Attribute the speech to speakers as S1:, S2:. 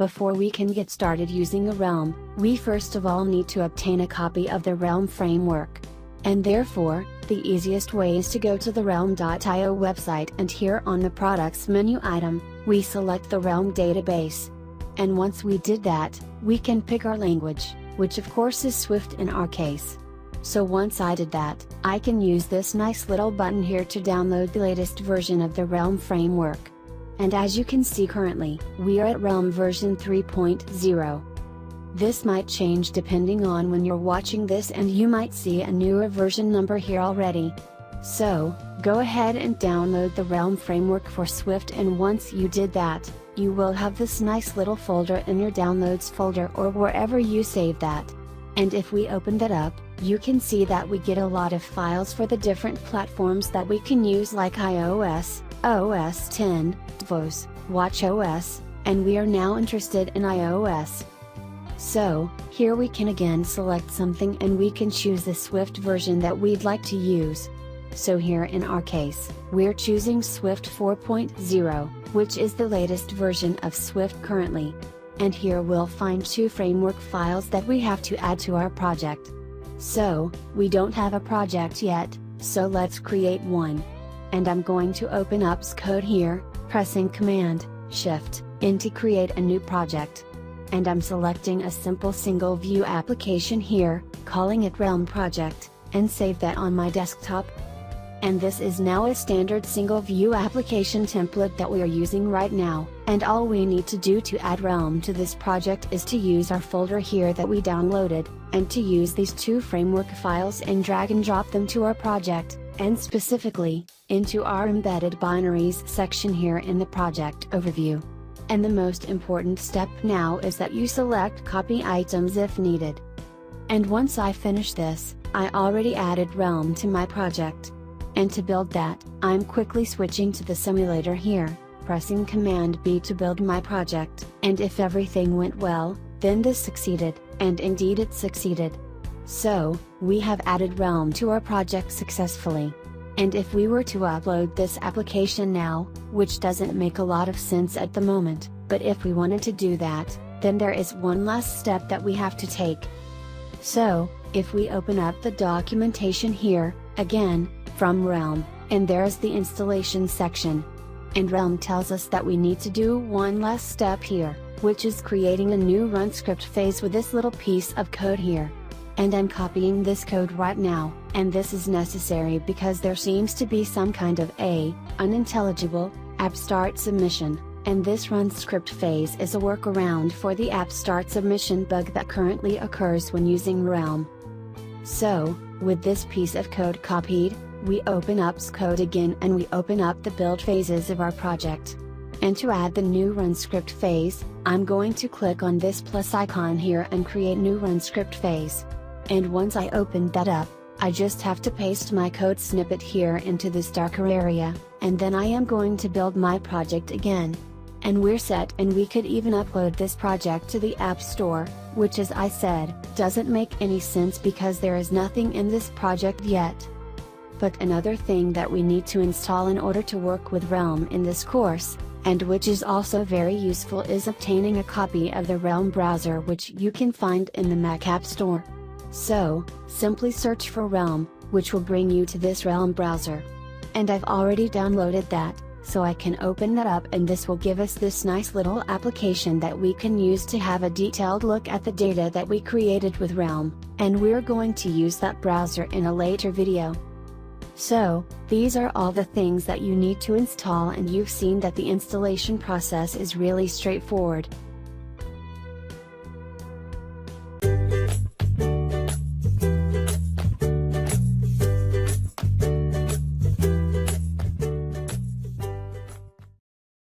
S1: Before we can get started using a Realm, we first of all need to obtain a copy of the Realm framework. And therefore, the easiest way is to go to the realm.io website, and here on the products menu item, we select the Realm database. And once we did that, we can pick our language, which of course is Swift in our case. So once I did that, I can use this nice little button here to download the latest version of the Realm framework. And as you can see currently, we are at Realm version 3.0. This might change depending on when you're watching this, and you might see a newer version number here already. So, go ahead and download the Realm framework for Swift, and once you did that, you will have this nice little folder in your downloads folder or wherever you save that. And if we open that up, you can see that we get a lot of files for the different platforms that we can use, like iOS, OS X, tvOS, watchOS, and we are now interested in iOS. So, here we can again select something and we can choose the Swift version that we'd like to use. So here in our case, we're choosing Swift 4.0, which is the latest version of Swift currently. And here we'll find 2 framework files that we have to add to our project. So, we don't have a project yet, so let's create one. And I'm going to open up Xcode here, pressing Command, Shift, N to create a new project. And I'm selecting a simple single view application here, calling it Realm Project, and save that on my desktop. And this is now a standard single view application template that we are using right now, and all we need to do to add Realm to this project is to use our folder here that we downloaded, and to use these 2 framework files and drag and drop them to our project, and specifically, into our embedded binaries section here in the project overview. And the most important step now is that you select copy items if needed. And once I finish this, I already added Realm to my project. And to build that, I'm quickly switching to the simulator here, pressing Command B to build my project, and if everything went well, then this succeeded, and indeed it succeeded. So, we have added Realm to our project successfully. And if we were to upload this application now, which doesn't make a lot of sense at the moment, but if we wanted to do that, then there is one last step that we have to take. So, if we open up the documentation here, again, from Realm, and there's the installation section. And Realm tells us that we need to do one last step here, which is creating a new run script phase with this little piece of code here. And I'm copying this code right now, and this is necessary because there seems to be some kind of unintelligible app start submission, and this run script phase is a workaround for the app start submission bug that currently occurs when using Realm. So, with this piece of code copied, we open up Xcode again and we open up the build phases of our project. And to add the new run script phase, I'm going to click on this plus icon here and create new run script phase. And once I open that up, I just have to paste my code snippet here into this darker area, and then I am going to build my project again. And we're set, and we could even upload this project to the App Store, which, as I said, doesn't make any sense because there is nothing in this project yet. But another thing that we need to install in order to work with Realm in this course, and which is also very useful, is obtaining a copy of the Realm browser, which you can find in the Mac App Store. So, simply search for Realm, which will bring you to this Realm browser. And I've already downloaded that, so I can open that up, and this will give us this nice little application that we can use to have a detailed look at the data that we created with Realm, and we're going to use that browser in a later video. So, these are all the things that you need to install, and you've seen that the installation process is really straightforward.